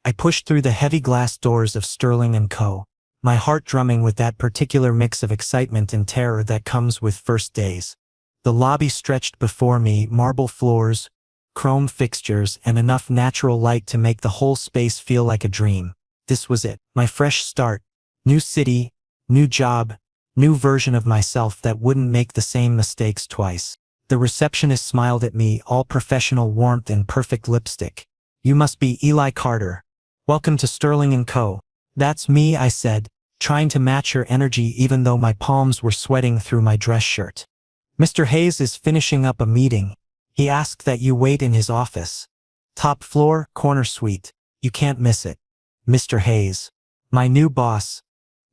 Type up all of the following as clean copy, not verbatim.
I pushed through the heavy glass doors of Sterling & Co., my heart drumming with that particular mix of excitement and terror that comes with first days. The lobby stretched before me, marble floors, chrome fixtures, and enough natural light to make the whole space feel like a dream. This was it, my fresh start. New city, new job, new version of myself that wouldn't make the same mistakes twice. The receptionist smiled at me, all professional warmth and perfect lipstick. "You must be Eli Carter. Welcome to Sterling & Co." "That's me," I said, trying to match her energy even though my palms were sweating through my dress shirt. "Mr. Hayes is finishing up a meeting. He asked that you wait in his office. Top floor, corner suite. You can't miss it." Mr. Hayes. My new boss.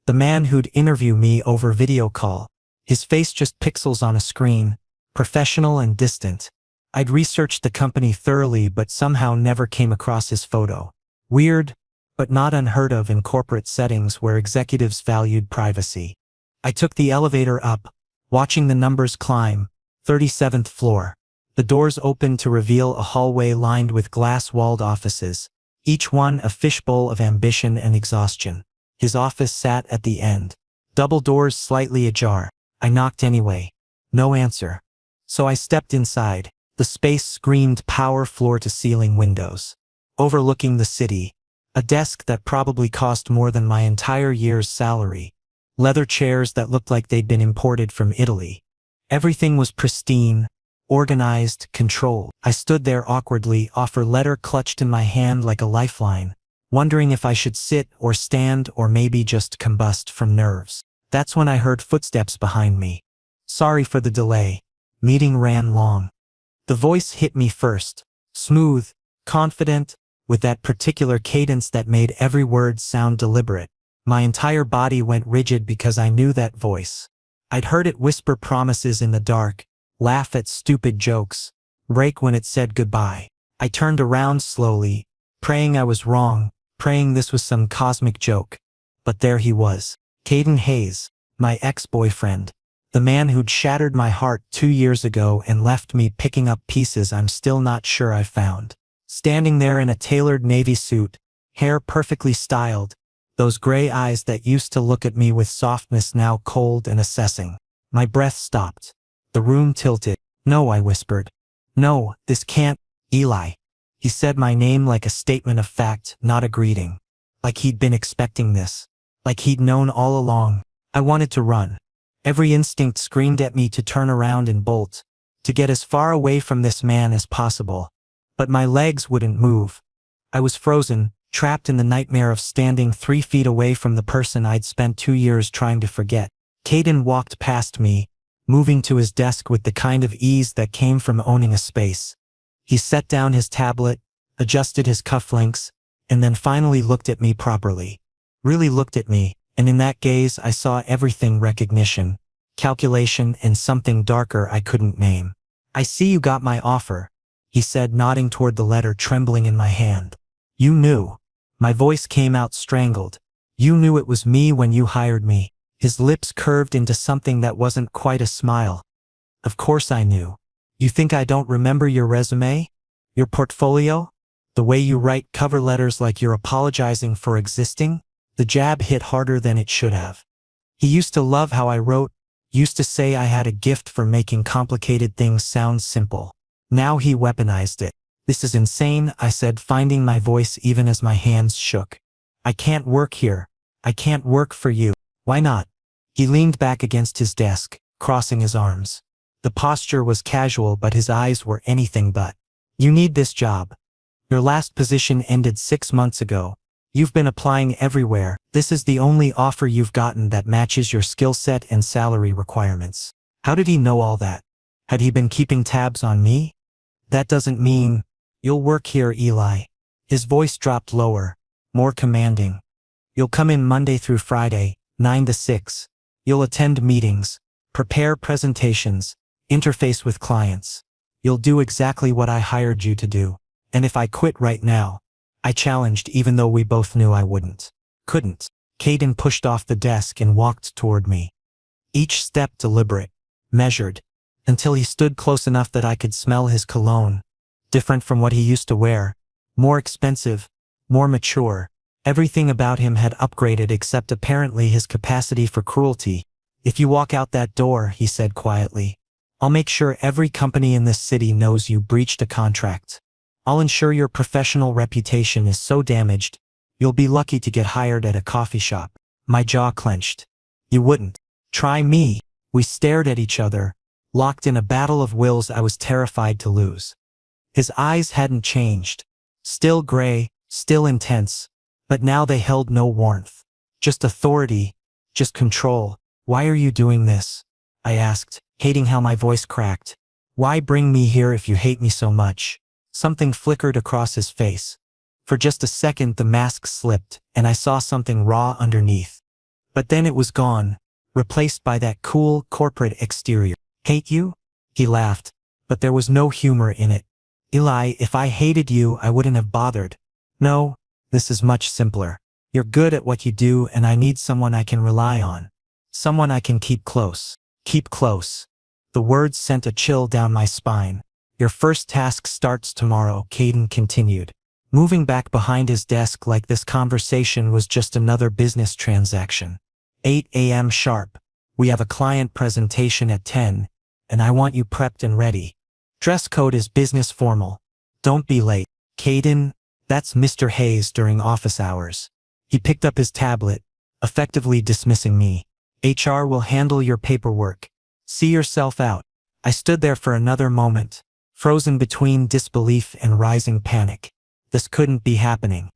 The man who'd interview me over video call. His face just pixels on a screen, professional and distant. I'd researched the company thoroughly but somehow never came across his photo. Weird, but not unheard of in corporate settings where executives valued privacy. I took the elevator up, watching the numbers climb. 37th floor. The doors opened to reveal a hallway lined with glass-walled offices, each one a fishbowl of ambition and exhaustion. His office sat at the end. Double doors slightly ajar. I knocked anyway. No answer. So I stepped inside. The space screamed power floor-to-ceiling windows, overlooking the city. A desk that probably cost more than my entire year's salary. Leather chairs that looked like they'd been imported from Italy. Everything was pristine, organized, controlled. I stood there awkwardly, offer letter clutched in my hand like a lifeline, wondering if I should sit or stand or maybe just combust from nerves. That's when I heard footsteps behind me. "Sorry for the delay. Meeting ran long." The voice hit me first. Smooth, confident, with that particular cadence that made every word sound deliberate. My entire body went rigid because I knew that voice. I'd heard it whisper promises in the dark, laugh at stupid jokes, break when it said goodbye. I turned around slowly, praying I was wrong, praying this was some cosmic joke. But there he was. Caden Hayes, my ex-boyfriend. The man who'd shattered my heart 2 years ago and left me picking up pieces I'm still not sure I found. Standing there in a tailored navy suit, hair perfectly styled, those gray eyes that used to look at me with softness now cold and assessing. My breath stopped. The room tilted. "No," I whispered. "No, this can't, Eli." He said my name like a statement of fact, not a greeting. Like he'd been expecting this. Like he'd known all along. I wanted to run. Every instinct screamed at me to turn around and bolt, to get as far away from this man as possible. But my legs wouldn't move. I was frozen, trapped in the nightmare of standing 3 feet away from the person I'd spent 2 years trying to forget. Caden walked past me, moving to his desk with the kind of ease that came from owning a space. He set down his tablet, adjusted his cufflinks, and then finally looked at me properly. Really looked at me, and in that gaze I saw everything: recognition, calculation, and something darker I couldn't name. "I see you got my offer," he said, nodding toward the letter trembling in my hand. "You knew." My voice came out strangled. "You knew it was me when you hired me." His lips curved into something that wasn't quite a smile. "Of course I knew. You think I don't remember your resume? Your portfolio? The way you write cover letters like you're apologizing for existing?" The jab hit harder than it should have. He used to love how I wrote, used to say I had a gift for making complicated things sound simple. Now he weaponized it. "This is insane," I said, finding my voice even as my hands shook. "I can't work here. I can't work for you." "Why not?" He leaned back against his desk, crossing his arms. The posture was casual but his eyes were anything but. "You need this job. Your last position ended 6 months ago. You've been applying everywhere. This is the only offer you've gotten that matches your skill set and salary requirements." How did he know all that? Had he been keeping tabs on me? "That doesn't mean you'll work here, Eli." His voice dropped lower, more commanding. "You'll come in Monday through Friday, 9 to 6. You'll attend meetings, prepare presentations, interface with clients. You'll do exactly what I hired you to do. And if I quit right now," I challenged even though we both knew I wouldn't. "Couldn't." Caden pushed off the desk and walked toward me. Each step deliberate, measured, until he stood close enough that I could smell his cologne. Different from what he used to wear. More expensive, more mature. Everything about him had upgraded except apparently his capacity for cruelty. "If you walk out that door," he said quietly, "I'll make sure every company in this city knows you breached a contract. I'll ensure your professional reputation is so damaged, you'll be lucky to get hired at a coffee shop." My jaw clenched. "You wouldn't try me." We stared at each other, locked in a battle of wills I was terrified to lose. His eyes hadn't changed. Still gray, still intense, but now they held no warmth. Just authority, just control. "Why are you doing this?" I asked, hating how my voice cracked. "Why bring me here if you hate me so much?" Something flickered across his face. For just a second the mask slipped, and I saw something raw underneath. But then it was gone, replaced by that cool, corporate exterior. "Hate you?" He laughed, but there was no humor in it. "Eli, if I hated you, I wouldn't have bothered. No, this is much simpler. You're good at what you do, and I need someone I can rely on. Someone I can keep close." Keep close. The words sent a chill down my spine. "Your first task starts tomorrow," Caden continued, moving back behind his desk like this conversation was just another business transaction. 8 a.m. sharp. We have a client presentation at 10, and I want you prepped and ready. Dress code is business formal. Don't be late." "Caden, that's Mr. Hayes during office hours." He picked up his tablet, effectively dismissing me. "HR will handle your paperwork. See yourself out." I stood there for another moment, frozen between disbelief and rising panic. This couldn't be happening.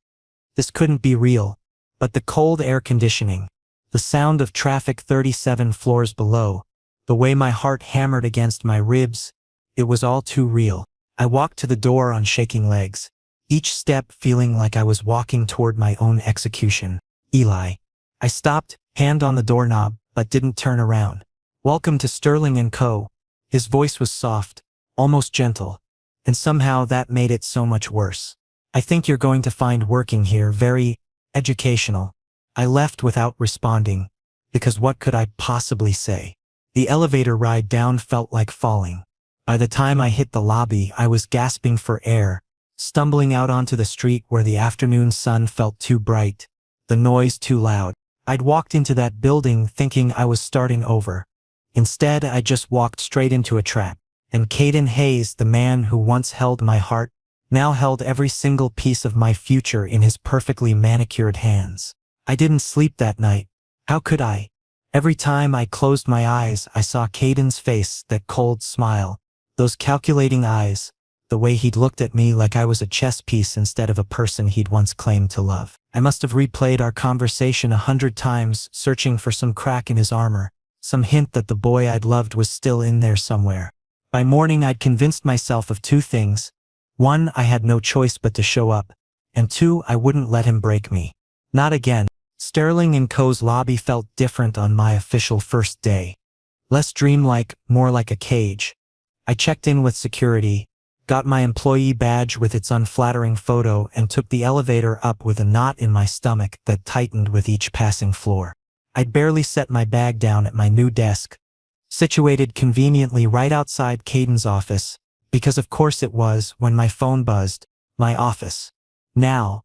This couldn't be real. But the cold air conditioning, the sound of traffic 37 floors below, the way my heart hammered against my ribs, it was all too real. I walked to the door on shaking legs, each step feeling like I was walking toward my own execution. "Eli." I stopped, hand on the doorknob, but didn't turn around. "Welcome to Sterling & Co." His voice was soft, almost gentle, and somehow that made it so much worse. "I think you're going to find working here very educational." I left without responding, because what could I possibly say? The elevator ride down felt like falling. By the time I hit the lobby, I was gasping for air, stumbling out onto the street where the afternoon sun felt too bright, the noise too loud. I'd walked into that building thinking I was starting over. Instead, I just walked straight into a trap. And Caden Hayes, the man who once held my heart, now held every single piece of my future in his perfectly manicured hands. I didn't sleep that night. How could I? Every time I closed my eyes, I saw Caden's face, that cold smile, those calculating eyes, the way he'd looked at me like I was a chess piece instead of a person he'd once claimed to love. I must have replayed our conversation 100 times, searching for some crack in his armor, some hint that the boy I'd loved was still in there somewhere. By morning, I'd convinced myself of two things. 1, I had no choice but to show up, and 2, I wouldn't let him break me. Not again. Sterling & Co.'s lobby felt different on my official first day. Less dreamlike, more like a cage. I checked in with security, got my employee badge with its unflattering photo, and took the elevator up with a knot in my stomach that tightened with each passing floor. I'd barely set my bag down at my new desk, situated conveniently right outside Caden's office, because of course it was, when my phone buzzed. My office. Now.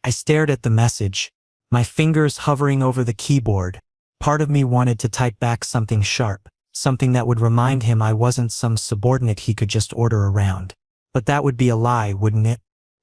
I stared at the message, my fingers hovering over the keyboard. Part of me wanted to type back something sharp, something that would remind him I wasn't some subordinate he could just order around. But that would be a lie, wouldn't it?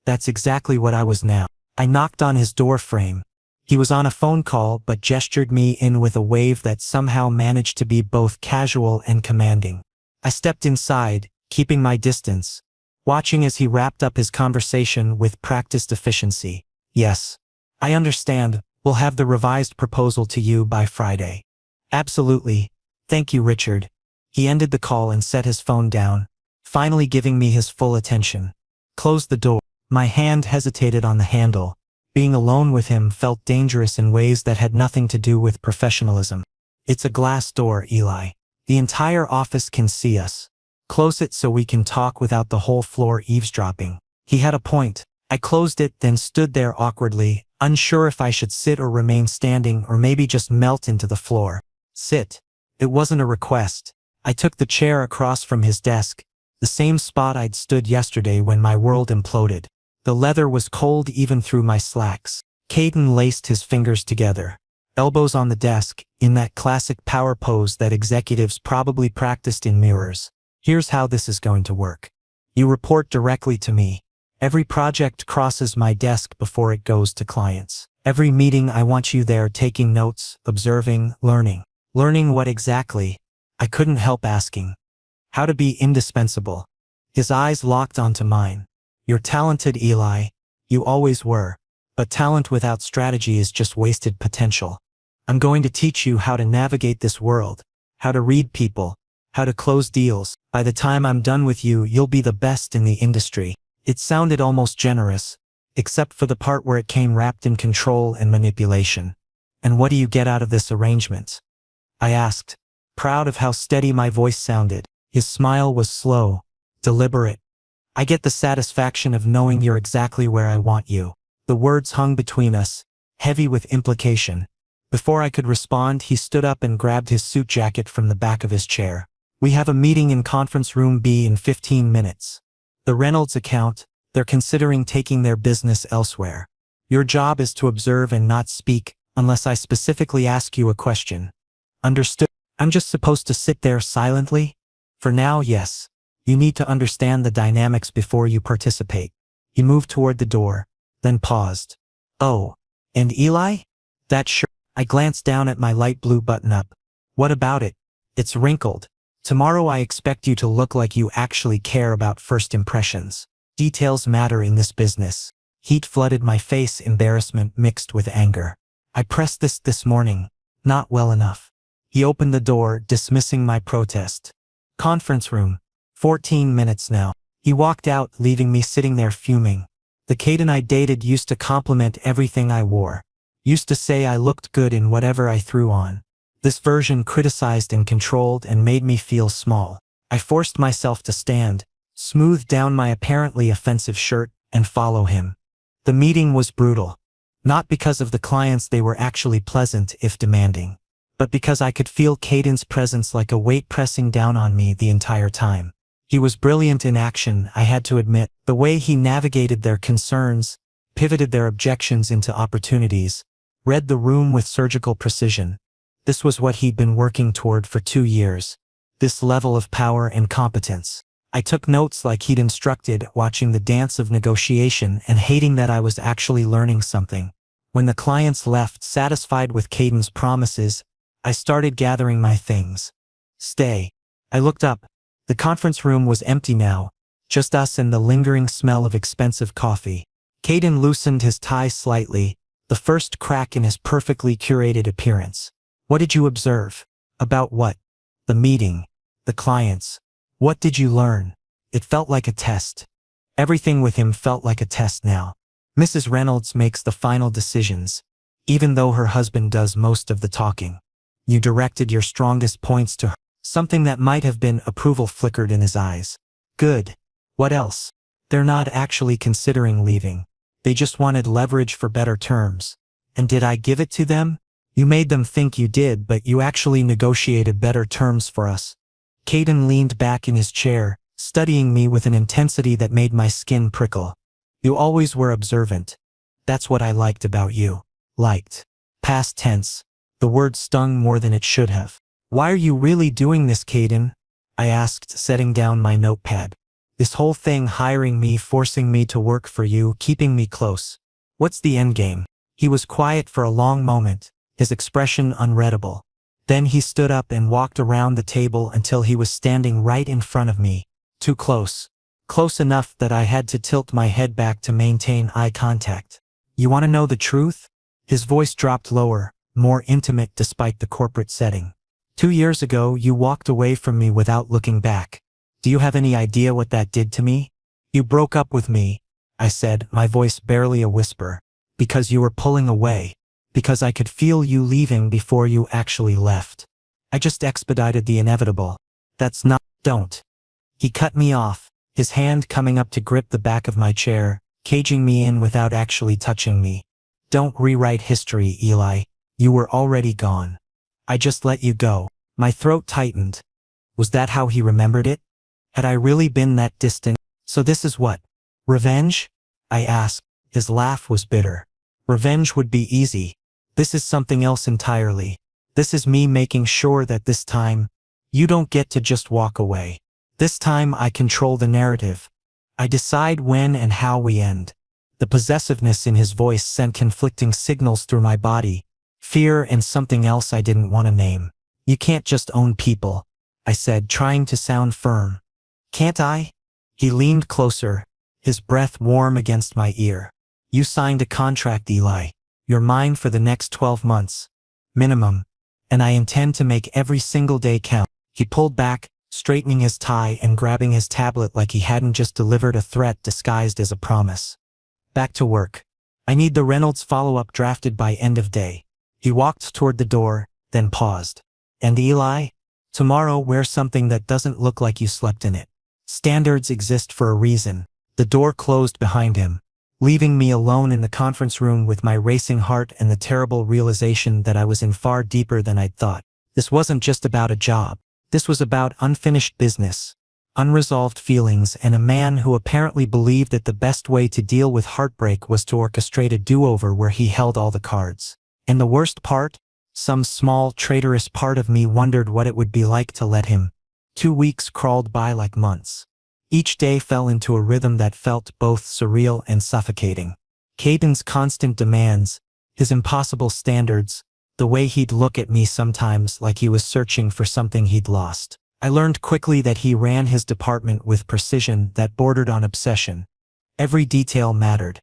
That's exactly what I was now. I knocked on his door frame. He was on a phone call but gestured me in with a wave that somehow managed to be both casual and commanding. I stepped inside, keeping my distance, watching as he wrapped up his conversation with practiced efficiency. "Yes. I understand. We'll have the revised proposal to you by Friday." "Absolutely. Thank you, Richard." He ended the call and set his phone down, finally giving me his full attention. Closed the door. My hand hesitated on the handle. Being alone with him felt dangerous in ways that had nothing to do with professionalism. "It's a glass door, Eli. The entire office can see us. Close it so we can talk without the whole floor eavesdropping." He had a point. I closed it, then stood there awkwardly, unsure if I should sit or remain standing or maybe just melt into the floor. Sit. It wasn't a request. I took the chair across from his desk, the same spot I'd stood yesterday when my world imploded. The leather was cold even through my slacks. Caden laced his fingers together, elbows on the desk, in that classic power pose that executives probably practiced in mirrors. Here's how this is going to work. You report directly to me. Every project crosses my desk before it goes to clients. Every meeting I want you there taking notes, observing, learning. Learning what exactly? I couldn't help asking. How to be indispensable. His eyes locked onto mine. You're talented, Eli. You always were. But talent without strategy is just wasted potential. I'm going to teach you how to navigate this world, how to read people, how to close deals. By the time I'm done with you, you'll be the best in the industry. It sounded almost generous, except for the part where it came wrapped in control and manipulation. And what do you get out of this arrangement? I asked, proud of how steady my voice sounded. His smile was slow, deliberate. I get the satisfaction of knowing you're exactly where I want you. The words hung between us, heavy with implication. Before I could respond, he stood up and grabbed his suit jacket from the back of his chair. We have a meeting in conference room B in 15 minutes. The Reynolds account, they're considering taking their business elsewhere. Your job is to observe and not speak, unless I specifically ask you a question. Understood? I'm just supposed to sit there silently? For now, yes. You need to understand the dynamics before you participate. He moved toward the door, then paused. Oh, and Eli? That shirt. I glanced down at my light blue button-up. What about it? It's wrinkled. Tomorrow I expect you to look like you actually care about first impressions. Details matter in this business. Heat flooded my face, embarrassment mixed with anger. I pressed this morning. Not well enough. He opened the door, dismissing my protest. Conference room. 14 minutes now. He walked out, leaving me sitting there fuming. The Caden I dated used to compliment everything I wore. Used to say I looked good in whatever I threw on. This version criticized and controlled and made me feel small. I forced myself to stand, smooth down my apparently offensive shirt, and follow him. The meeting was brutal. Not because of the clients, they were actually pleasant if demanding. But because I could feel Caden's presence like a weight pressing down on me the entire time. He was brilliant in action, I had to admit. The way he navigated their concerns, pivoted their objections into opportunities, read the room with surgical precision. This was what he'd been working toward for 2 years. This level of power and competence. I took notes like he'd instructed, watching the dance of negotiation and hating that I was actually learning something. When the clients left, satisfied with Caden's promises, I started gathering my things. Stay. I looked up. The conference room was empty now, just us and the lingering smell of expensive coffee. Caden loosened his tie slightly, the first crack in his perfectly curated appearance. What did you observe? About what? The meeting. The clients. What did you learn? It felt like a test. Everything with him felt like a test now. Mrs. Reynolds makes the final decisions, even though her husband does most of the talking. You directed your strongest points to her. Something that might have been approval flickered in his eyes. Good. What else? They're not actually considering leaving. They just wanted leverage for better terms. And did I give it to them? You made them think you did, but you actually negotiated better terms for us. Caden leaned back in his chair, studying me with an intensity that made my skin prickle. You always were observant. That's what I liked about you. Liked. Past tense. The word stung more than it should have. Why are you really doing this, Caden? I asked, setting down my notepad. This whole thing, hiring me, forcing me to work for you, keeping me close. What's the endgame? He was quiet for a long moment, his expression unreadable. Then he stood up and walked around the table until he was standing right in front of me. Too close. Close enough that I had to tilt my head back to maintain eye contact. You want to know the truth? His voice dropped lower, more intimate despite the corporate setting. 2 years ago, you walked away from me without looking back. Do you have any idea what that did to me? You broke up with me, I said, my voice barely a whisper. Because you were pulling away. Because I could feel you leaving before you actually left. I just expedited the inevitable. That's not. Don't. He cut me off, his hand coming up to grip the back of my chair, caging me in without actually touching me. Don't rewrite history, Eli. You were already gone. I just let you go. My throat tightened. Was that how he remembered it? Had I really been that distant? So this is what? Revenge? I asked. His laugh was bitter. Revenge would be easy. This is something else entirely. This is me making sure that this time, you don't get to just walk away. This time I control the narrative. I decide when and how we end. The possessiveness in his voice sent conflicting signals through my body. Fear and something else I didn't want to name. You can't just own people, I said, trying to sound firm. Can't I? He leaned closer, his breath warm against my ear. You signed a contract, Eli. You're mine for the next 12 months. Minimum. And I intend to make every single day count. He pulled back, straightening his tie and grabbing his tablet like he hadn't just delivered a threat disguised as a promise. Back to work. I need the Reynolds follow-up drafted by end of day. He walked toward the door, then paused. And Eli? Tomorrow wear something that doesn't look like you slept in it. Standards exist for a reason. The door closed behind him, leaving me alone in the conference room with my racing heart and the terrible realization that I was in far deeper than I'd thought. This wasn't just about a job. This was about unfinished business, unresolved feelings, and a man who apparently believed that the best way to deal with heartbreak was to orchestrate a do-over where he held all the cards. And the worst part? Some small, traitorous part of me wondered what it would be like to let him. 2 weeks crawled by like months. Each day fell into a rhythm that felt both surreal and suffocating. Caden's constant demands, his impossible standards, the way he'd look at me sometimes like he was searching for something he'd lost. I learned quickly that he ran his department with precision that bordered on obsession. Every detail mattered.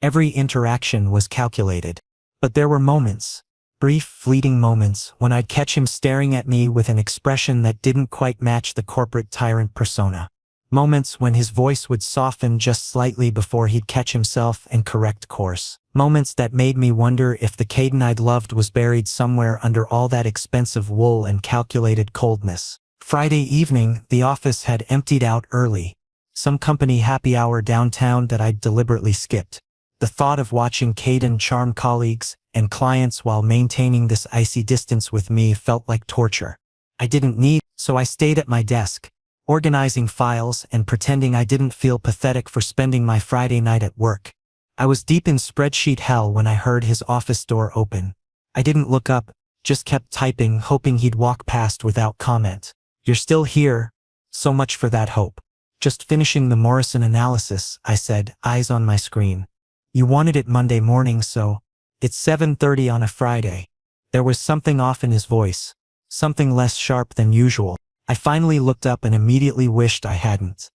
Every interaction was calculated. But there were moments, brief, fleeting moments, when I'd catch him staring at me with an expression that didn't quite match the corporate tyrant persona. Moments when his voice would soften just slightly before he'd catch himself and correct course. Moments that made me wonder if the Caden I'd loved was buried somewhere under all that expensive wool and calculated coldness. Friday evening, the office had emptied out early. Some company happy hour downtown that I'd deliberately skipped. The thought of watching Caden charm colleagues and clients while maintaining this icy distance with me felt like torture. I didn't need, so I stayed at my desk, organizing files and pretending I didn't feel pathetic for spending my Friday night at work. I was deep in spreadsheet hell when I heard his office door open. I didn't look up, just kept typing, hoping he'd walk past without comment. You're still here? So much for that hope. Just finishing the Morrison analysis, I said, eyes on my screen. You wanted it Monday morning, so it's 7:30 on a Friday. There was something off in his voice, something less sharp than usual. I finally looked up and immediately wished I hadn't.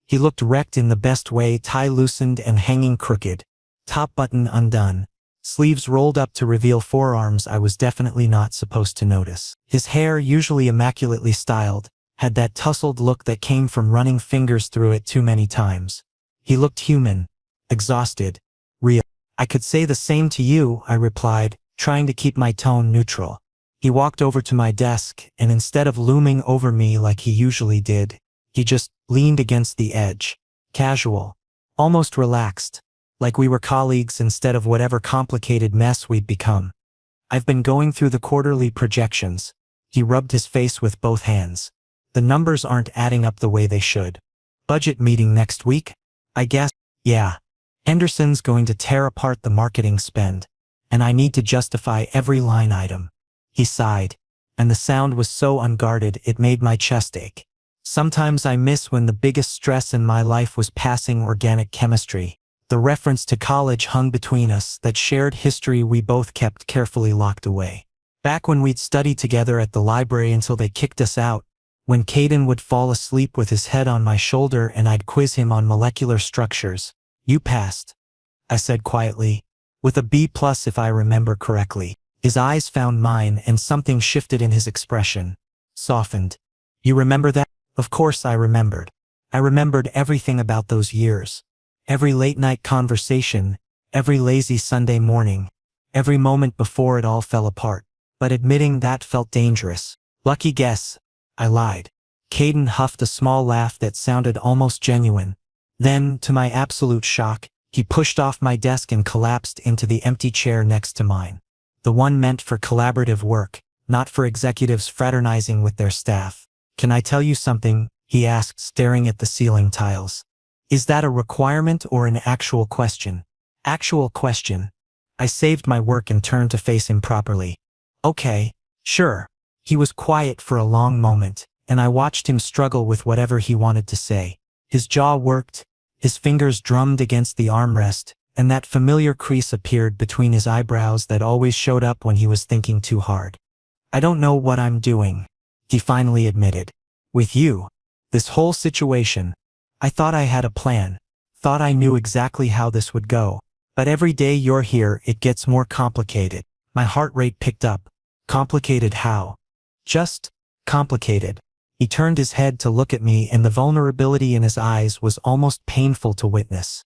He looked wrecked in the best way, tie loosened and hanging crooked, top button undone, sleeves rolled up to reveal forearms I was definitely not supposed to notice. His hair, usually immaculately styled, had that tousled look that came from running fingers through it too many times. He looked human, exhausted, real. I could say the same to you, I replied, trying to keep my tone neutral. He walked over to my desk, and instead of looming over me like he usually did, he just leaned against the edge, casual, almost relaxed, like we were colleagues instead of whatever complicated mess we'd become. I've been going through the quarterly projections. He rubbed his face with both hands. The numbers aren't adding up the way they should. Budget meeting next week? I guess. Yeah. Henderson's going to tear apart the marketing spend, and I need to justify every line item. He sighed, and the sound was so unguarded it made my chest ache. Sometimes I miss when the biggest stress in my life was passing organic chemistry. The reference to college hung between us, that shared history we both kept carefully locked away. Back when we'd study together at the library until they kicked us out, when Caden would fall asleep with his head on my shoulder and I'd quiz him on molecular structures. You passed, I said quietly, with a B+ if I remember correctly. His eyes found mine and something shifted in his expression, softened. You remember that? Of course I remembered. I remembered everything about those years. Every late-night conversation, every lazy Sunday morning, every moment before it all fell apart. But admitting that felt dangerous. Lucky guess, I lied. Caden huffed a small laugh that sounded almost genuine. Then, to my absolute shock, he pushed off my desk and collapsed into the empty chair next to mine. The one meant for collaborative work, not for executives fraternizing with their staff. Can I tell you something? He asked, staring at the ceiling tiles. Is that a requirement or an actual question? Actual question. I saved my work and turned to face him properly. Okay, sure. He was quiet for a long moment, and I watched him struggle with whatever he wanted to say. His jaw worked, his fingers drummed against the armrest, and that familiar crease appeared between his eyebrows that always showed up when he was thinking too hard. I don't know what I'm doing, he finally admitted. With you. This whole situation. I thought I had a plan. Thought I knew exactly how this would go. But every day you're here, it gets more complicated. My heart rate picked up. Complicated how? Just complicated. He turned his head to look at me, and the vulnerability in his eyes was almost painful to witness.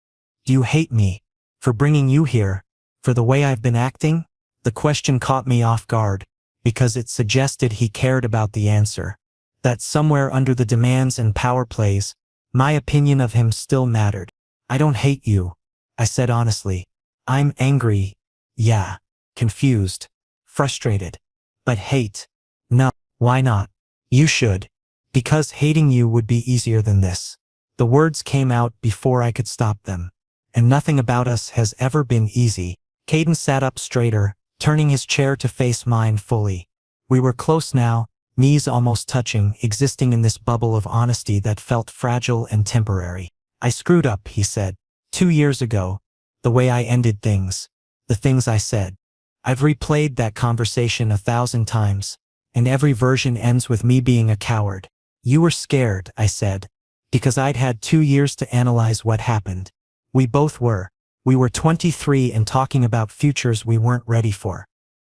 Do you hate me? For bringing you here? For the way I've been acting? The question caught me off guard, because it suggested he cared about the answer. That somewhere under the demands and power plays, my opinion of him still mattered. I don't hate you, I said honestly. I'm angry. Yeah. Confused. Frustrated. But hate? No. Why not? You should. Because hating you would be easier than this. The words came out before I could stop them. And nothing about us has ever been easy. Caden sat up straighter, turning his chair to face mine fully. We were close now, knees almost touching, existing in this bubble of honesty that felt fragile and temporary. I screwed up, he said. 2 years ago. The way I ended things. The things I said. I've replayed that conversation 1,000 times, and every version ends with me being a coward. You were scared, I said, because I'd had 2 years to analyze what happened. We both were. We were 23 and talking about futures we weren't ready for.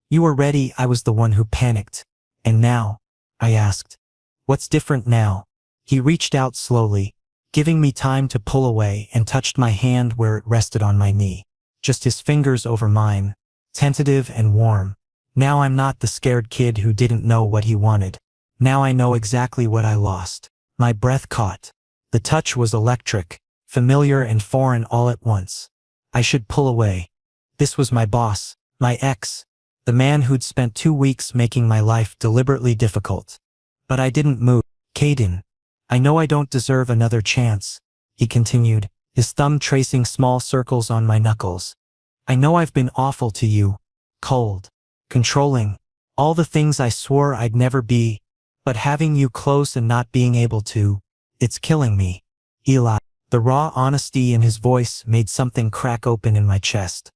You were ready, I was the one who panicked. And now? I asked. What's different now? He reached out slowly, giving me time to pull away, and touched my hand where it rested on my knee. Just his fingers over mine, tentative and warm. Now I'm not the scared kid who didn't know what he wanted. Now I know exactly what I lost. My breath caught. The touch was electric, familiar and foreign all at once. I should pull away. This was my boss, my ex, the man who'd spent 2 weeks making my life deliberately difficult. But I didn't move. Caden, I know I don't deserve another chance, he continued, his thumb tracing small circles on my knuckles. I know I've been awful to you, cold, controlling, all the things I swore I'd never be, but having you close and not being able to, it's killing me. Eli. The raw honesty in his voice made something crack open in my chest.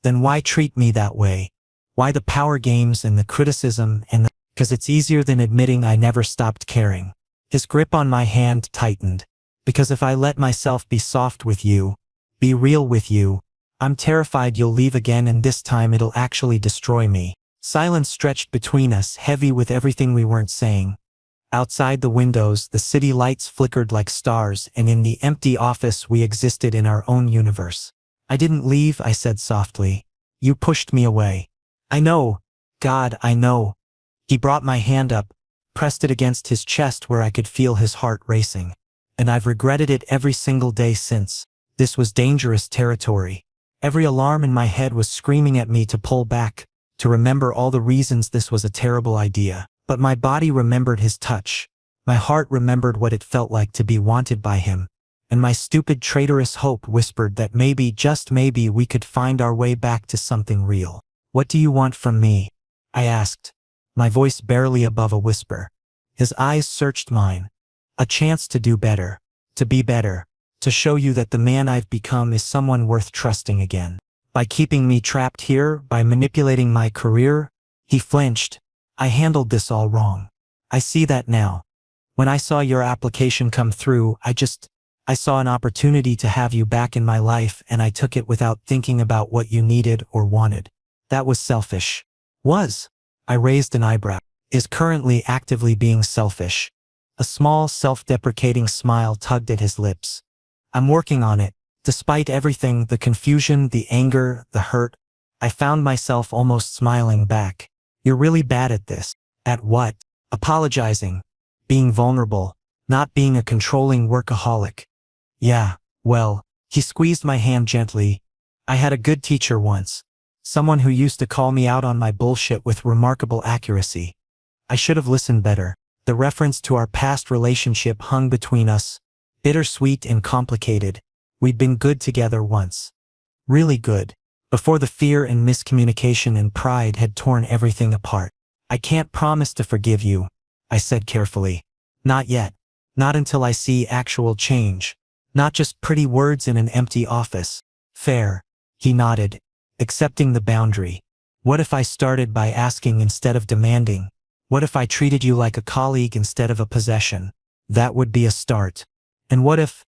Then why treat me that way? Why the power games and the criticism and the... 'Cause it's easier than admitting I never stopped caring. His grip on my hand tightened. Because if I let myself be soft with you, be real with you, I'm terrified you'll leave again, and this time it'll actually destroy me. Silence stretched between us, heavy with everything we weren't saying. Outside the windows, the city lights flickered like stars, and in the empty office we existed in our own universe. I didn't leave, I said softly. You pushed me away. I know. God, I know. He brought my hand up, pressed it against his chest where I could feel his heart racing. And I've regretted it every single day since. This was dangerous territory. Every alarm in my head was screaming at me to pull back, to remember all the reasons this was a terrible idea. But my body remembered his touch. My heart remembered what it felt like to be wanted by him. And my stupid traitorous hope whispered that maybe, just maybe, we could find our way back to something real. What do you want from me? I asked, my voice barely above a whisper. His eyes searched mine. A chance to do better. To be better. To show you that the man I've become is someone worth trusting again. By keeping me trapped here, by manipulating my career, he flinched. I handled this all wrong. I see that now. When I saw your application come through, I saw an opportunity to have you back in my life, and I took it without thinking about what you needed or wanted. That was selfish. Was. I raised an eyebrow. Is currently actively being selfish. A small, self-deprecating smile tugged at his lips. I'm working on it. Despite everything, the confusion, the anger, the hurt, I found myself almost smiling back. You're really bad at this. At what? Apologizing. Being vulnerable. Not being a controlling workaholic. Yeah, well, he squeezed my hand gently. I had a good teacher once. Someone who used to call me out on my bullshit with remarkable accuracy. I should have listened better. The reference to our past relationship hung between us, Bittersweet and complicated. We'd been good together once. Really good. Before the fear and miscommunication and pride had torn everything apart. I can't promise to forgive you, I said carefully. Not yet. Not until I see actual change. Not just pretty words in an empty office. Fair. He nodded, accepting the boundary. What if I started by asking instead of demanding? What if I treated you like a colleague instead of a possession? That would be a start. And what if...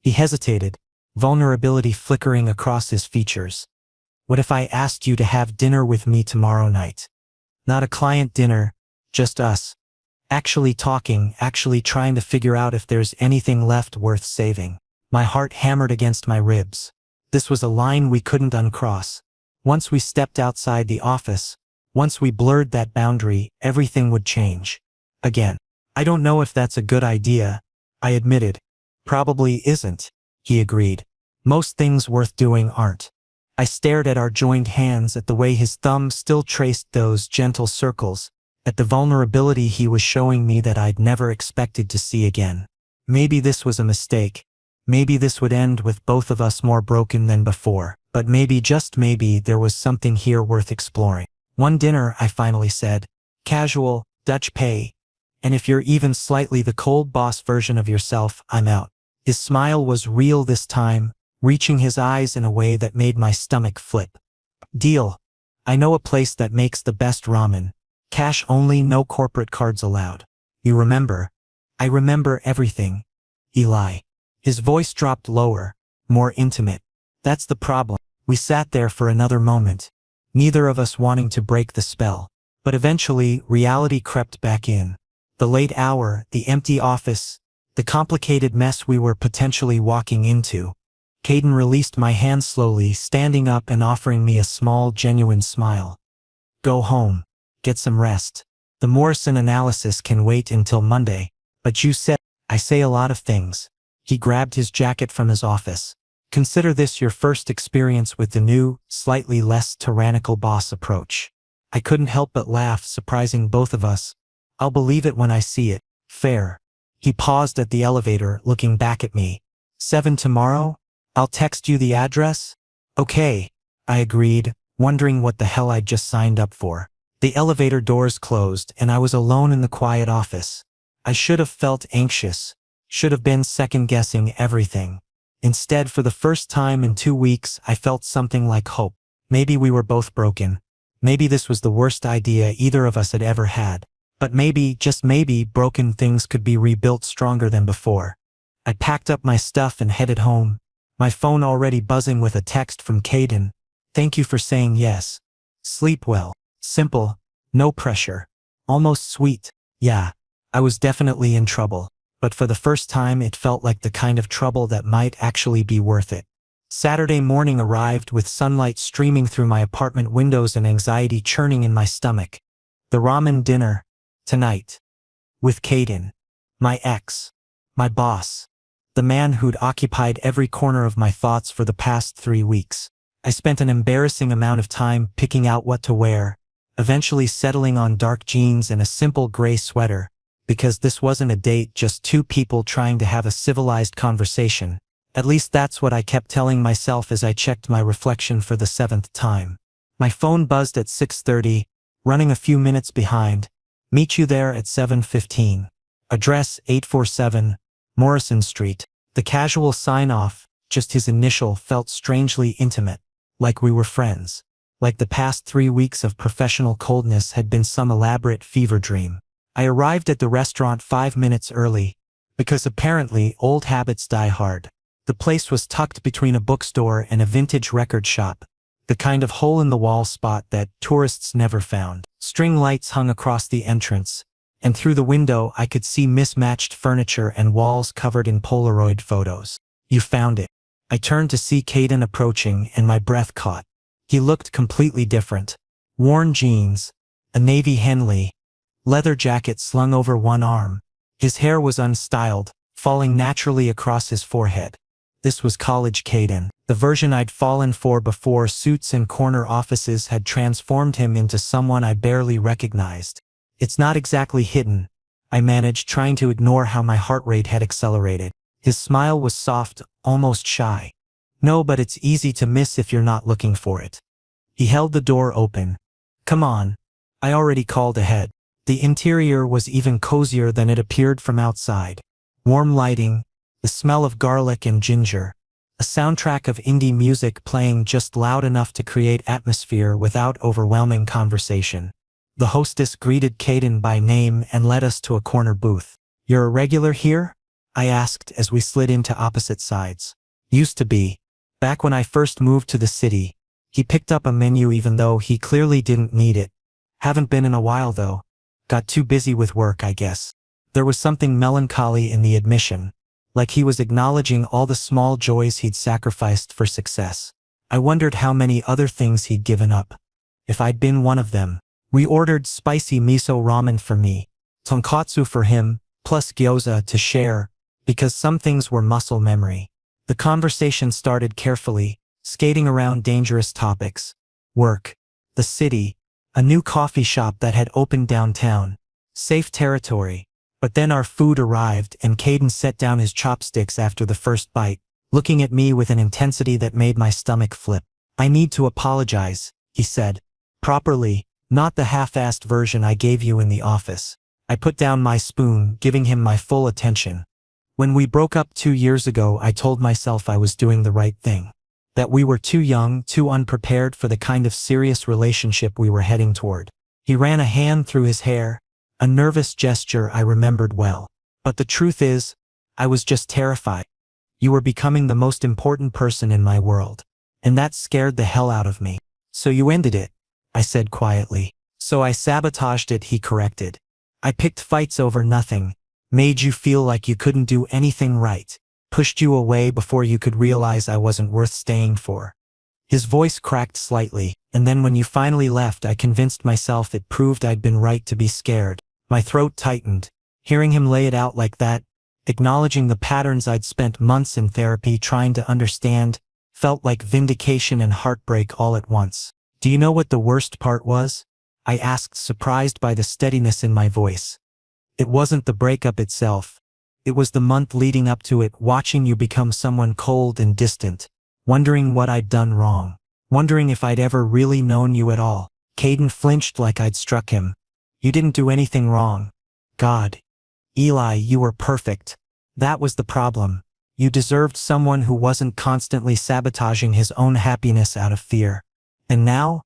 He hesitated, vulnerability flickering across his features. What if I asked you to have dinner with me tomorrow night? Not a client dinner, just us. Actually talking, actually trying to figure out if there's anything left worth saving. My heart hammered against my ribs. This was a line we couldn't uncross. Once we stepped outside the office, once we blurred that boundary, everything would change. Again. I don't know if that's a good idea, I admitted. Probably isn't, he agreed. Most things worth doing aren't. I stared at our joined hands, at the way his thumb still traced those gentle circles, at the vulnerability he was showing me that I'd never expected to see again. Maybe this was a mistake. Maybe this would end with both of us more broken than before. But maybe, just maybe, there was something here worth exploring. One dinner, I finally said. Casual, Dutch pay. And if you're even slightly the cold boss version of yourself, I'm out. His smile was real this time, reaching his eyes in a way that made my stomach flip. Deal. I know a place that makes the best ramen. Cash only, no corporate cards allowed. You remember? I remember everything. Eli. His voice dropped lower, more intimate. That's the problem. We sat there for another moment, neither of us wanting to break the spell. But eventually, reality crept back in. The late hour, the empty office, the complicated mess we were potentially walking into. Caden released my hand slowly, standing up and offering me a small, genuine smile. Go home. Get some rest. The Morrison analysis can wait until Monday. But you said, I say a lot of things. He grabbed his jacket from his office. Consider this your first experience with the new, slightly less tyrannical boss approach. I couldn't help but laugh, surprising both of us. I'll believe it when I see it. Fair. He paused at the elevator, looking back at me. 7 tomorrow? I'll text you the address? Okay, I agreed, wondering what the hell I'd just signed up for. The elevator doors closed, and I was alone in the quiet office. I should have felt anxious, should have been second-guessing everything. Instead, for the first time in 2 weeks, I felt something like hope. Maybe we were both broken. Maybe this was the worst idea either of us had ever had. But maybe, just maybe, broken things could be rebuilt stronger than before. I packed up my stuff and headed home, my phone already buzzing with a text from Caden. Thank you for saying yes. Sleep well. Simple. No pressure. Almost sweet. Yeah, I was definitely in trouble. But for the first time it felt like the kind of trouble that might actually be worth it. Saturday morning arrived with sunlight streaming through my apartment windows and anxiety churning in my stomach. The ramen dinner. Tonight. With Caden. My ex. My boss. The man who'd occupied every corner of my thoughts for the past 3 weeks. I spent an embarrassing amount of time picking out what to wear, eventually settling on dark jeans and a simple gray sweater, because this wasn't a date, just two people trying to have a civilized conversation. At least that's what I kept telling myself as I checked my reflection for the 7th time. My phone buzzed at 6:30, running a few minutes behind. Meet you there at 7:15. Address 847, Morrison Street. The casual sign-off, just his initial, felt strangely intimate, like we were friends. Like the past 3 weeks of professional coldness had been some elaborate fever dream. I arrived at the restaurant 5 minutes early, because apparently old habits die hard. The place was tucked between a bookstore and a vintage record shop, the kind of hole-in-the-wall spot that tourists never found. String lights hung across the entrance, and through the window I could see mismatched furniture and walls covered in Polaroid photos. You found it. I turned to see Caden approaching and my breath caught. He looked completely different. Worn jeans, a navy Henley, leather jacket slung over one arm. His hair was unstyled, falling naturally across his forehead. This was college Caden. The version I'd fallen for before suits and corner offices had transformed him into someone I barely recognized. It's not exactly hidden, I managed, trying to ignore how my heart rate had accelerated. His smile was soft, almost shy. No, but it's easy to miss if you're not looking for it. He held the door open. Come on. I already called ahead. The interior was even cozier than it appeared from outside. Warm lighting, the smell of garlic and ginger, a soundtrack of indie music playing just loud enough to create atmosphere without overwhelming conversation. The hostess greeted Caden by name and led us to a corner booth. You're a regular here? I asked as we slid into opposite sides. Used to be. Back when I first moved to the city. He picked up a menu even though he clearly didn't need it. Haven't been in a while though. Got too busy with work, I guess. There was something melancholy in the admission, like he was acknowledging all the small joys he'd sacrificed for success. I wondered how many other things he'd given up. If I'd been one of them. We ordered spicy miso ramen for me, tonkatsu for him, plus gyoza to share, because some things were muscle memory. The conversation started carefully, skating around dangerous topics. Work, the city, a new coffee shop that had opened downtown, safe territory. But then our food arrived and Caden set down his chopsticks after the first bite, looking at me with an intensity that made my stomach flip. I need to apologize, he said. Properly, not the half-assed version I gave you in the office. I put down my spoon, giving him my full attention. When we broke up 2 years ago, I told myself I was doing the right thing. That we were too young, too unprepared for the kind of serious relationship we were heading toward. He ran a hand through his hair, a nervous gesture I remembered well. But the truth is, I was just terrified. You were becoming the most important person in my world. And that scared the hell out of me. So you ended it, I said quietly. So I sabotaged it, he corrected. I picked fights over nothing, made you feel like you couldn't do anything right, pushed you away before you could realize I wasn't worth staying for. His voice cracked slightly, and then when you finally left, I convinced myself it proved I'd been right to be scared. My throat tightened. Hearing him lay it out like that, acknowledging the patterns I'd spent months in therapy trying to understand, felt like vindication and heartbreak all at once. Do you know what the worst part was? I asked, surprised by the steadiness in my voice. It wasn't the breakup itself. It was the month leading up to it, watching you become someone cold and distant, wondering what I'd done wrong, wondering if I'd ever really known you at all. Caden flinched like I'd struck him. You didn't do anything wrong. God. Eli, you were perfect. That was the problem. You deserved someone who wasn't constantly sabotaging his own happiness out of fear. And now?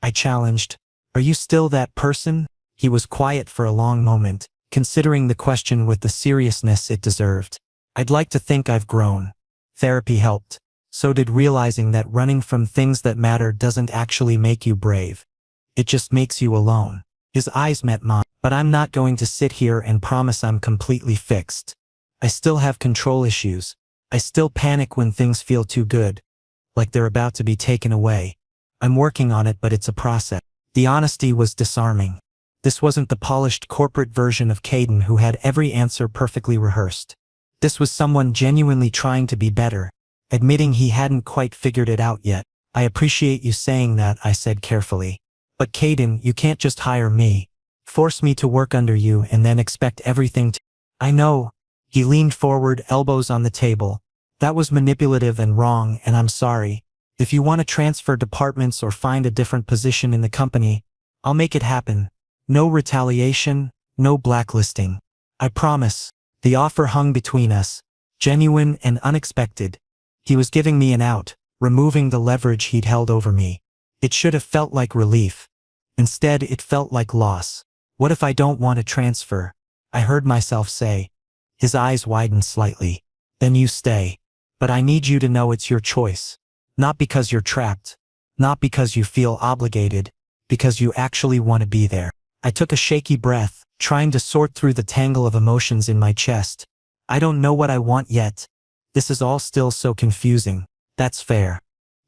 I challenged. Are you still that person? He was quiet for a long moment, considering the question with the seriousness it deserved. I'd like to think I've grown. Therapy helped. So did realizing that running from things that matter doesn't actually make you brave. It just makes you alone. His eyes met mine, but I'm not going to sit here and promise I'm completely fixed. I still have control issues. I still panic when things feel too good, like they're about to be taken away. I'm working on it, but it's a process. The honesty was disarming. This wasn't the polished corporate version of Caden who had every answer perfectly rehearsed. This was someone genuinely trying to be better, admitting he hadn't quite figured it out yet. I appreciate you saying that, I said carefully. But Caden, you can't just hire me, force me to work under you and then expect everything to— I know. He leaned forward, elbows on the table. That was manipulative and wrong, and I'm sorry. If you want to transfer departments or find a different position in the company, I'll make it happen. No retaliation, no blacklisting. I promise. The offer hung between us, genuine and unexpected. He was giving me an out, removing the leverage he'd held over me. It should have felt like relief. Instead, it felt like loss. What if I don't want to transfer? I heard myself say. His eyes widened slightly. Then you stay. But I need you to know it's your choice. Not because you're trapped. Not because you feel obligated. Because you actually want to be there. I took a shaky breath, trying to sort through the tangle of emotions in my chest. I don't know what I want yet. This is all still so confusing. That's fair.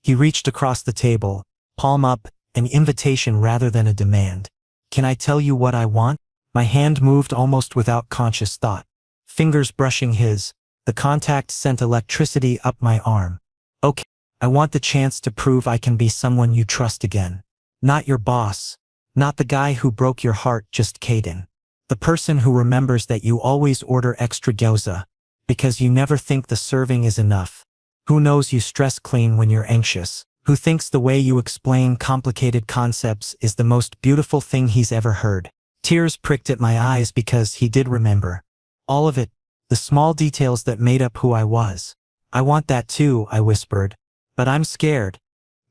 He reached across the table, palm up, an invitation rather than a demand. Can I tell you what I want? My hand moved almost without conscious thought. Fingers brushing his. The contact sent electricity up my arm. Okay. I want the chance to prove I can be someone you trust again. Not your boss. Not the guy who broke your heart, just Caden. The person who remembers that you always order extra gyoza. Because you never think the serving is enough. Who knows you stress clean when you're anxious? Who thinks the way you explain complicated concepts is the most beautiful thing he's ever heard? Tears pricked at my eyes because he did remember. All of it. The small details that made up who I was. I want that too, I whispered. But I'm scared.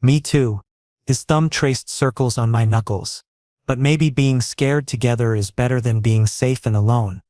Me too. His thumb traced circles on my knuckles. But maybe being scared together is better than being safe and alone.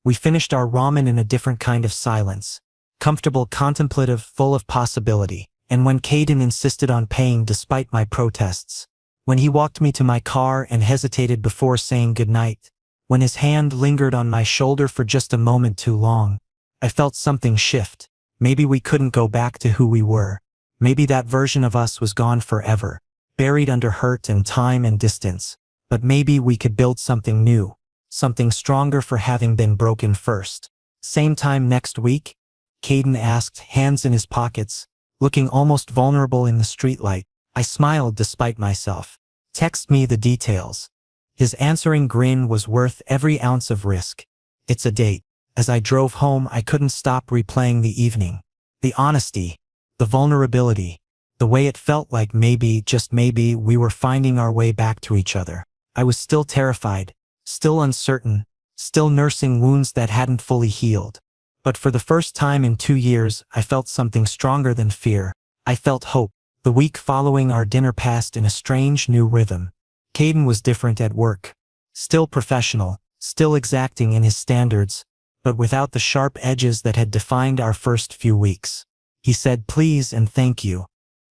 We finished our ramen in a different kind of silence. Comfortable, contemplative, full of possibility. And when Caden insisted on paying despite my protests. When he walked me to my car and hesitated before saying goodnight. When his hand lingered on my shoulder for just a moment too long. I felt something shift. Maybe we couldn't go back to who we were. Maybe that version of us was gone forever. Buried under hurt and time and distance. But maybe we could build something new. Something stronger for having been broken first. Same time next week? Caden asked, hands in his pockets, looking almost vulnerable in the streetlight. I smiled despite myself. Text me the details. His answering grin was worth every ounce of risk. It's a date. As I drove home, I couldn't stop replaying the evening. The honesty, the vulnerability, the way it felt like maybe, just maybe, we were finding our way back to each other. I was still terrified, still uncertain, still nursing wounds that hadn't fully healed. But for the first time in 2 years, I felt something stronger than fear. I felt hope. The week following our dinner passed in a strange new rhythm. Caden was different at work. Still professional, still exacting in his standards, but without the sharp edges that had defined our first few weeks. He said please and thank you.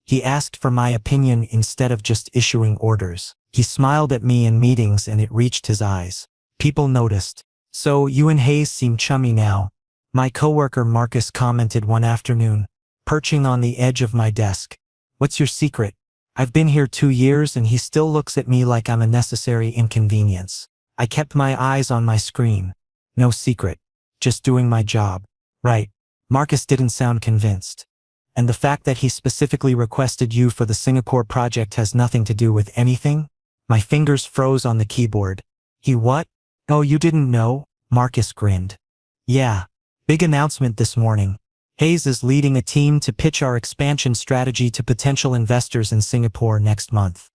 He asked for my opinion instead of just issuing orders. He smiled at me in meetings and it reached his eyes. People noticed. So you and Hayes seem chummy now. My coworker Marcus commented one afternoon, perching on the edge of my desk. What's your secret? I've been here 2 years and he still looks at me like I'm a necessary inconvenience. I kept my eyes on my screen. No secret. Just doing my job. Right. Marcus didn't sound convinced. And the fact that he specifically requested you for the Singapore project has nothing to do with anything? My fingers froze on the keyboard. He what? Oh, you didn't know? Marcus grinned. Yeah. Big announcement this morning. Hayes is leading a team to pitch our expansion strategy to potential investors in Singapore next month.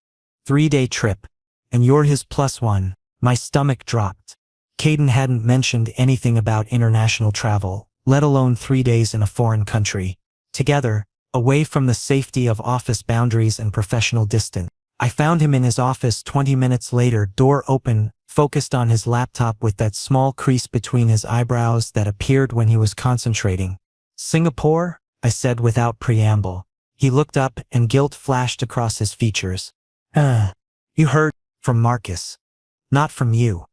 3-day trip. And you're his +1. My stomach dropped. Caden hadn't mentioned anything about international travel, let alone 3 days in a foreign country. Together, away from the safety of office boundaries and professional distance. I found him in his office 20 minutes later, door open, focused on his laptop with that small crease between his eyebrows that appeared when he was concentrating. Singapore? I said without preamble. He looked up and guilt flashed across his features. You heard from Marcus. Not from you.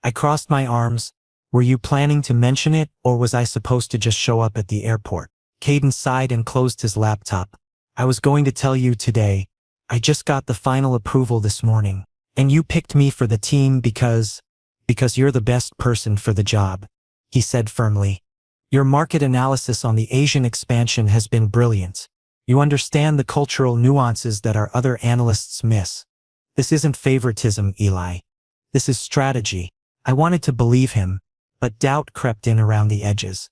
I crossed my arms. Were you planning to mention it, or was I supposed to just show up at the airport? Caden sighed and closed his laptop. I was going to tell you today. I just got the final approval this morning. And you picked me for the team because you're the best person for the job, he said firmly. Your market analysis on the Asian expansion has been brilliant. You understand the cultural nuances that our other analysts miss. This isn't favoritism, Eli. This is strategy. I wanted to believe him, but doubt crept in around the edges.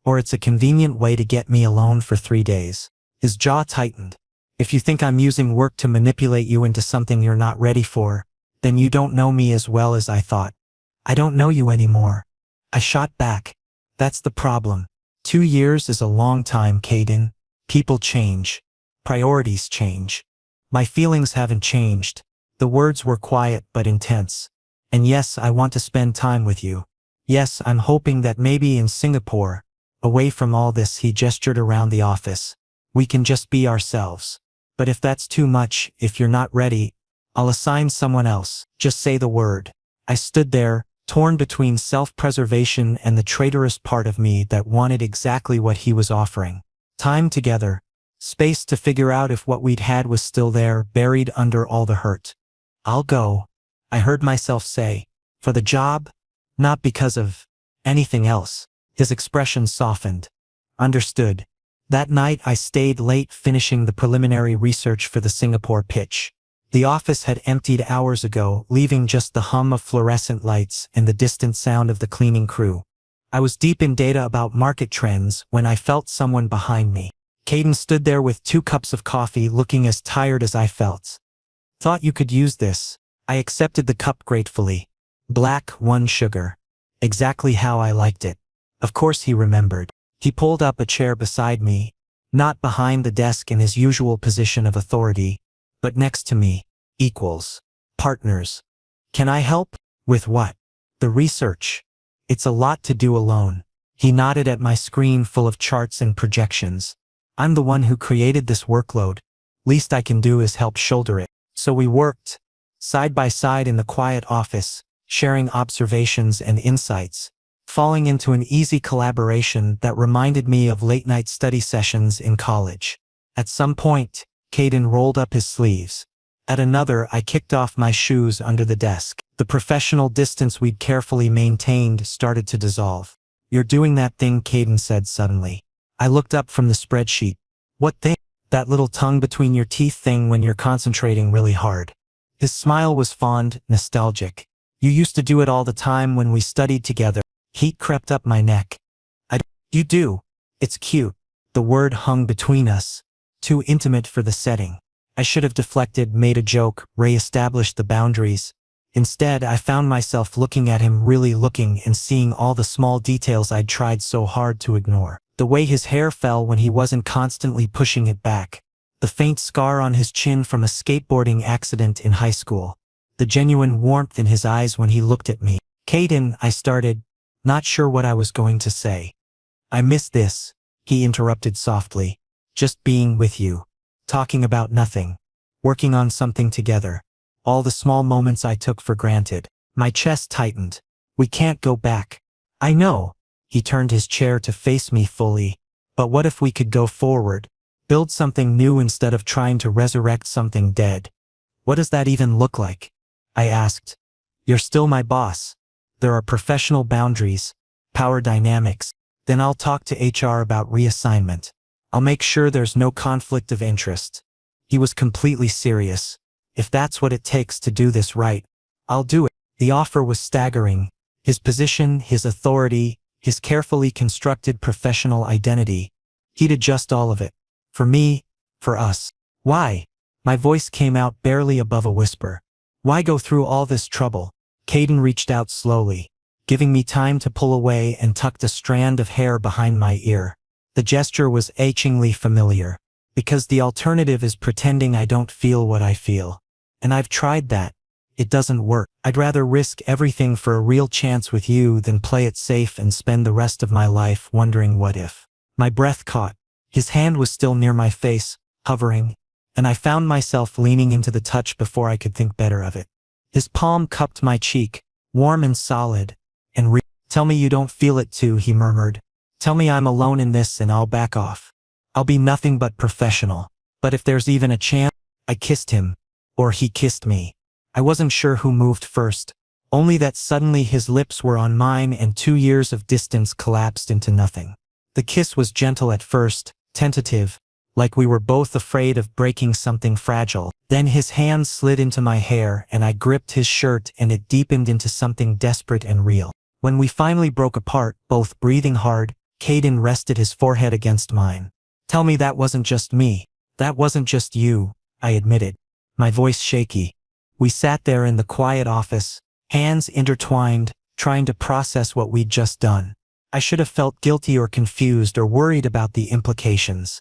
Or it's a convenient way to get me alone for 3 days. His jaw tightened. If you think I'm using work to manipulate you into something you're not ready for, then you don't know me as well as I thought. I don't know you anymore. I shot back. That's the problem. 2 years is a long time, Caden. People change. Priorities change. My feelings haven't changed. The words were quiet but intense. And yes, I want to spend time with you. Yes, I'm hoping that maybe in Singapore, away from all this, he gestured around the office, we can just be ourselves. But if that's too much, if you're not ready, I'll assign someone else. Just say the word. I stood there, torn between self-preservation and the traitorous part of me that wanted exactly what he was offering. Time together. Space to figure out if what we'd had was still there, buried under all the hurt. I'll go, I heard myself say. For the job? Not because of anything else. His expression softened. Understood. That night I stayed late finishing the preliminary research for the Singapore pitch. The office had emptied hours ago, leaving just the hum of fluorescent lights and the distant sound of the cleaning crew. I was deep in data about market trends when I felt someone behind me. Caden stood there with 2 cups of coffee, looking as tired as I felt. Thought you could use this. I accepted the cup gratefully. Black, 1 sugar. Exactly how I liked it. Of course he remembered. He pulled up a chair beside me, not behind the desk in his usual position of authority, but next to me. Equals. Partners. Can I help? With what? The research. It's a lot to do alone. He nodded at my screen full of charts and projections. I'm the one who created this workload. Least I can do is help shoulder it. So we worked, side by side in the quiet office, sharing observations and insights, falling into an easy collaboration that reminded me of late-night study sessions in college. At some point, Caden rolled up his sleeves. At another, I kicked off my shoes under the desk. The professional distance we'd carefully maintained started to dissolve. You're doing that thing, Caden said suddenly. I looked up from the spreadsheet. What thing? That little tongue between your teeth thing when you're concentrating really hard. His smile was fond, nostalgic. You used to do it all the time when we studied together. Heat crept up my neck. You do. It's cute. The word hung between us. Too intimate for the setting. I should have deflected, made a joke, re-established the boundaries. Instead, I found myself looking at him, really looking, and seeing all the small details I'd tried so hard to ignore. The way his hair fell when he wasn't constantly pushing it back. The faint scar on his chin from a skateboarding accident in high school. The genuine warmth in his eyes when he looked at me. Caden, I started, not sure what I was going to say. I miss this, he interrupted softly. Just being with you. Talking about nothing. Working on something together. All the small moments I took for granted. My chest tightened. We can't go back. I know. He turned his chair to face me fully. But what if we could go forward? Build something new instead of trying to resurrect something dead. What does that even look like? I asked. You're still my boss. There are professional boundaries, power dynamics. Then I'll talk to HR about reassignment. I'll make sure there's no conflict of interest. He was completely serious. If that's what it takes to do this right, I'll do it. The offer was staggering. His position, his authority, his carefully constructed professional identity. He'd adjust all of it. For me, for us. Why? My voice came out barely above a whisper. Why go through all this trouble? Caden reached out slowly, giving me time to pull away and tucked a strand of hair behind my ear. The gesture was achingly familiar, because the alternative is pretending I don't feel what I feel. And I've tried that. It doesn't work. I'd rather risk everything for a real chance with you than play it safe and spend the rest of my life wondering what if. My breath caught. His hand was still near my face, hovering, and I found myself leaning into the touch before I could think better of it. His palm cupped my cheek, warm and solid, and Tell me you don't feel it too, he murmured. Tell me I'm alone in this and I'll back off. I'll be nothing but professional. But if there's even a chance, I kissed him. Or he kissed me. I wasn't sure who moved first, only that suddenly his lips were on mine and 2 years of distance collapsed into nothing. The kiss was gentle at first, tentative, like we were both afraid of breaking something fragile. Then his hand slid into my hair and I gripped his shirt and it deepened into something desperate and real. When we finally broke apart, both breathing hard, Caden rested his forehead against mine. Tell me that wasn't just me. That wasn't just you, I admitted, my voice shaky. We sat there in the quiet office, hands intertwined, trying to process what we'd just done. I should have felt guilty or confused or worried about the implications.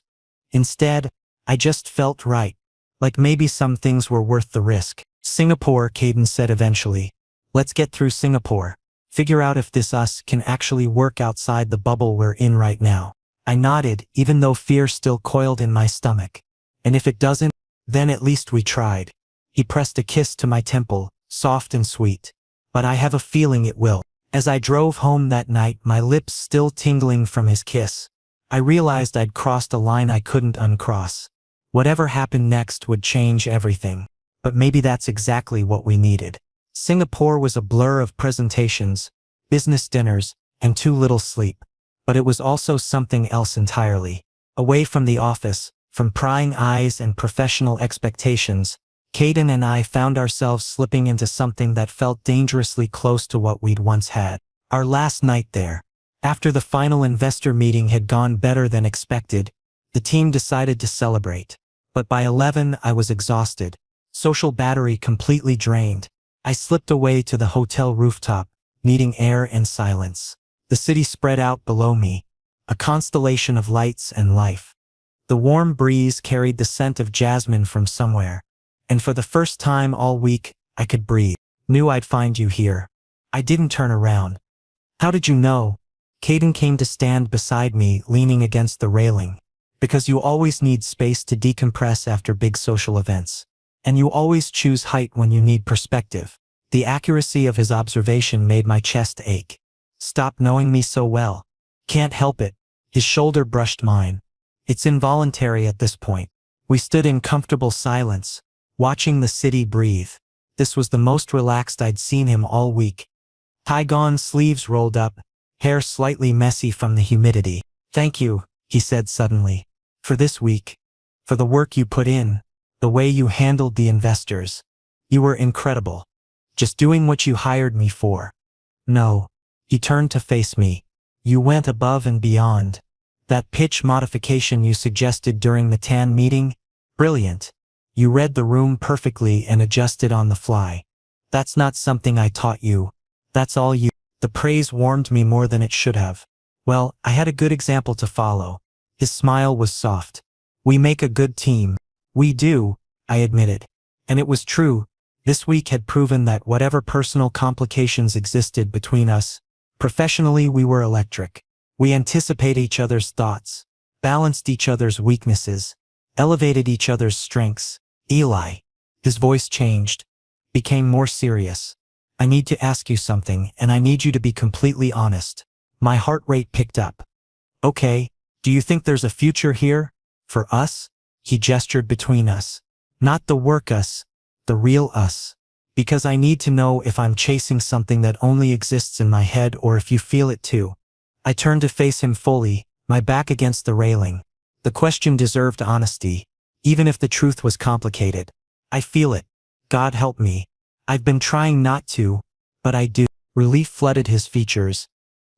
Instead, I just felt right, like maybe some things were worth the risk. Singapore, Caden said eventually. Let's get through Singapore. Figure out if this us can actually work outside the bubble we're in right now. I nodded, even though fear still coiled in my stomach. And if it doesn't, then at least we tried. He pressed a kiss to my temple, soft and sweet. But I have a feeling it will. As I drove home that night, my lips still tingling from his kiss, I realized I'd crossed a line I couldn't uncross. Whatever happened next would change everything. But maybe that's exactly what we needed. Singapore was a blur of presentations, business dinners, and too little sleep. But it was also something else entirely. Away from the office, from prying eyes and professional expectations, Caden and I found ourselves slipping into something that felt dangerously close to what we'd once had. Our last night there. After the final investor meeting had gone better than expected, the team decided to celebrate. But by 11 I was exhausted, social battery completely drained. I slipped away to the hotel rooftop, needing air and silence. The city spread out below me, a constellation of lights and life. The warm breeze carried the scent of jasmine from somewhere, and for the first time all week, I could breathe. Knew I'd find you here. I didn't turn around. How did you know? Caden came to stand beside me, leaning against the railing. Because you always need space to decompress after big social events. And you always choose height when you need perspective. The accuracy of his observation made my chest ache. Stop knowing me so well. Can't help it. His shoulder brushed mine. It's involuntary at this point. We stood in comfortable silence, watching the city breathe. This was the most relaxed I'd seen him all week. Tie-gone sleeves rolled up, hair slightly messy from the humidity. Thank you, he said suddenly. For this week. For the work you put in. The way you handled the investors. You were incredible. Just doing what you hired me for. No. He turned to face me. You went above and beyond. That pitch modification you suggested during the TAN meeting? Brilliant. You read the room perfectly and adjusted on the fly. That's not something I taught you. That's all you. The praise warmed me more than it should have. Well, I had a good example to follow. His smile was soft. We make a good team. We do, I admitted. And it was true. This week had proven that whatever personal complications existed between us, professionally we were electric. We anticipated each other's thoughts, balanced each other's weaknesses, elevated each other's strengths. Eli. His voice changed, became more serious. I need to ask you something, and I need you to be completely honest. My heart rate picked up. Okay, do you think there's a future here? For us? He gestured between us. Not the work us, the real us. Because I need to know if I'm chasing something that only exists in my head or if you feel it too. I turned to face him fully, my back against the railing. The question deserved honesty, even if the truth was complicated. I feel it. God help me. I've been trying not to, but I do. Relief flooded his features.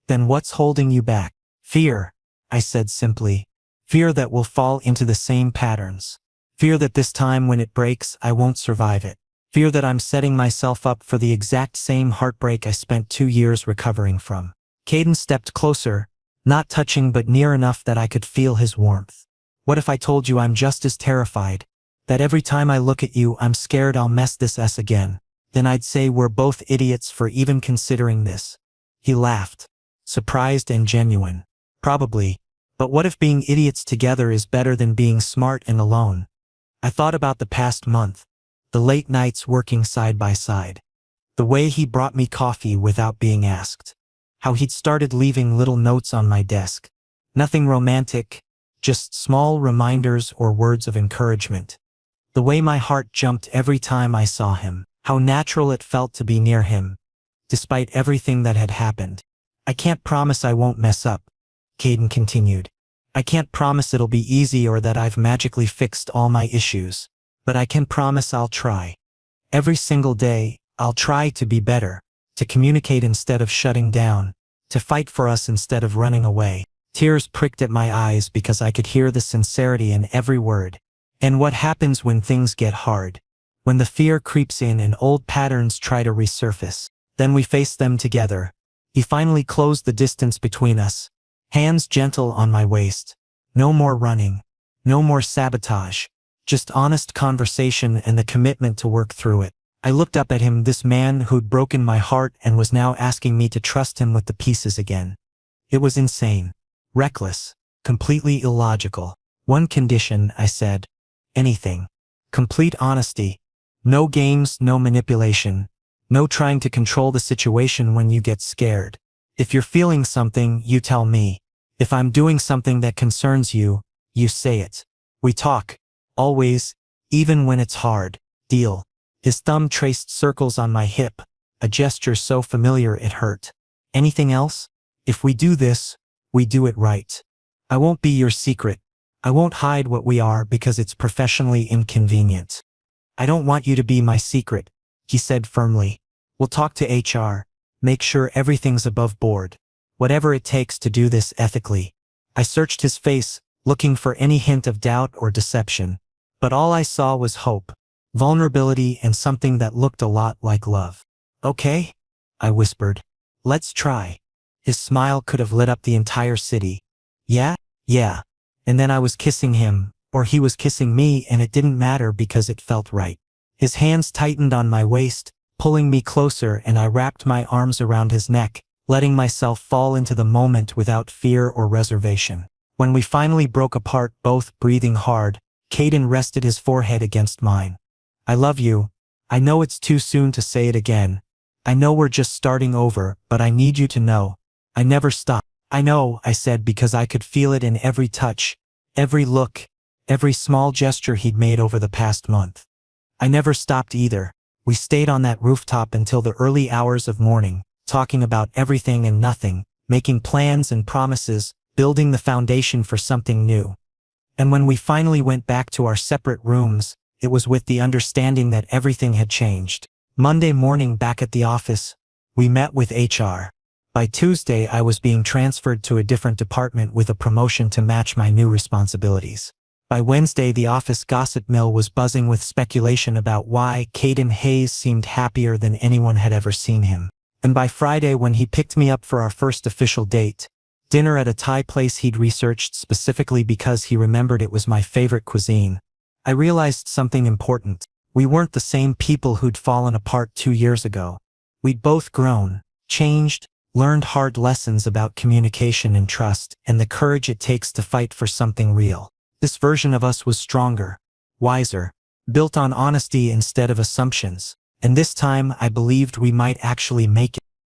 Then what's holding you back? Fear, I said simply. Fear that we'll fall into the same patterns. Fear that this time when it breaks, I won't survive it. Fear that I'm setting myself up for the exact same heartbreak I spent 2 years recovering from. Caden stepped closer, not touching but near enough that I could feel his warmth. What if I told you I'm just as terrified? That every time I look at you, I'm scared I'll mess this up again. Then I'd say we're both idiots for even considering this. He laughed, surprised and genuine. Probably. But what if being idiots together is better than being smart and alone? I thought about the past month, the late nights working side by side, the way he brought me coffee without being asked, how he'd started leaving little notes on my desk. Nothing romantic, just small reminders or words of encouragement. The way my heart jumped every time I saw him, how natural it felt to be near him, despite everything that had happened. I can't promise I won't mess up, Caden continued. I can't promise it'll be easy or that I've magically fixed all my issues, but I can promise I'll try. Every single day, I'll try to be better, to communicate instead of shutting down, to fight for us instead of running away. Tears pricked at my eyes because I could hear the sincerity in every word. And what happens when things get hard? When the fear creeps in and old patterns try to resurface, then we face them together. He finally closed the distance between us, hands gentle on my waist. No more running, no more sabotage, just honest conversation and the commitment to work through it. I looked up at him, this man who'd broken my heart and was now asking me to trust him with the pieces again. It was insane, reckless, completely illogical. One condition, I said. Anything. Complete honesty. No games, no manipulation. No trying to control the situation when you get scared. If you're feeling something, you tell me. If I'm doing something that concerns you, you say it. We talk. Always. Even when it's hard. Deal. His thumb traced circles on my hip, a gesture so familiar it hurt. Anything else? If we do this, we do it right. I won't be your secret. I won't hide what we are because it's professionally inconvenient. I don't want you to be my secret, he said firmly. We'll talk to HR, make sure everything's above board. Whatever it takes to do this ethically. I searched his face, looking for any hint of doubt or deception. But all I saw was hope, vulnerability, and something that looked a lot like love. Okay? I whispered. Let's try. His smile could have lit up the entire city. Yeah? Yeah. And then I was kissing him, or he was kissing me, and it didn't matter because it felt right. His hands tightened on my waist, pulling me closer, and I wrapped my arms around his neck, letting myself fall into the moment without fear or reservation. When we finally broke apart, both breathing hard, Caden rested his forehead against mine. I love you. I know it's too soon to say it again. I know we're just starting over, but I need you to know. I never stopped. I know, I said, because I could feel it in every touch, every look, every small gesture he'd made over the past month. I never stopped either. We stayed on that rooftop until the early hours of morning, talking about everything and nothing, making plans and promises, building the foundation for something new. And when we finally went back to our separate rooms, it was with the understanding that everything had changed. Monday morning, back at the office, we met with HR. By Tuesday, I was being transferred to a different department with a promotion to match my new responsibilities. By Wednesday, the office gossip mill was buzzing with speculation about why Caden Hayes seemed happier than anyone had ever seen him. And by Friday, when he picked me up for our first official date, dinner at a Thai place he'd researched specifically because he remembered it was my favorite cuisine, I realized something important. We weren't the same people who'd fallen apart 2 years ago. We'd both grown, changed, learned hard lessons about communication and trust, and the courage it takes to fight for something real. This version of us was stronger, wiser, built on honesty instead of assumptions, and this time I believed we might actually make it.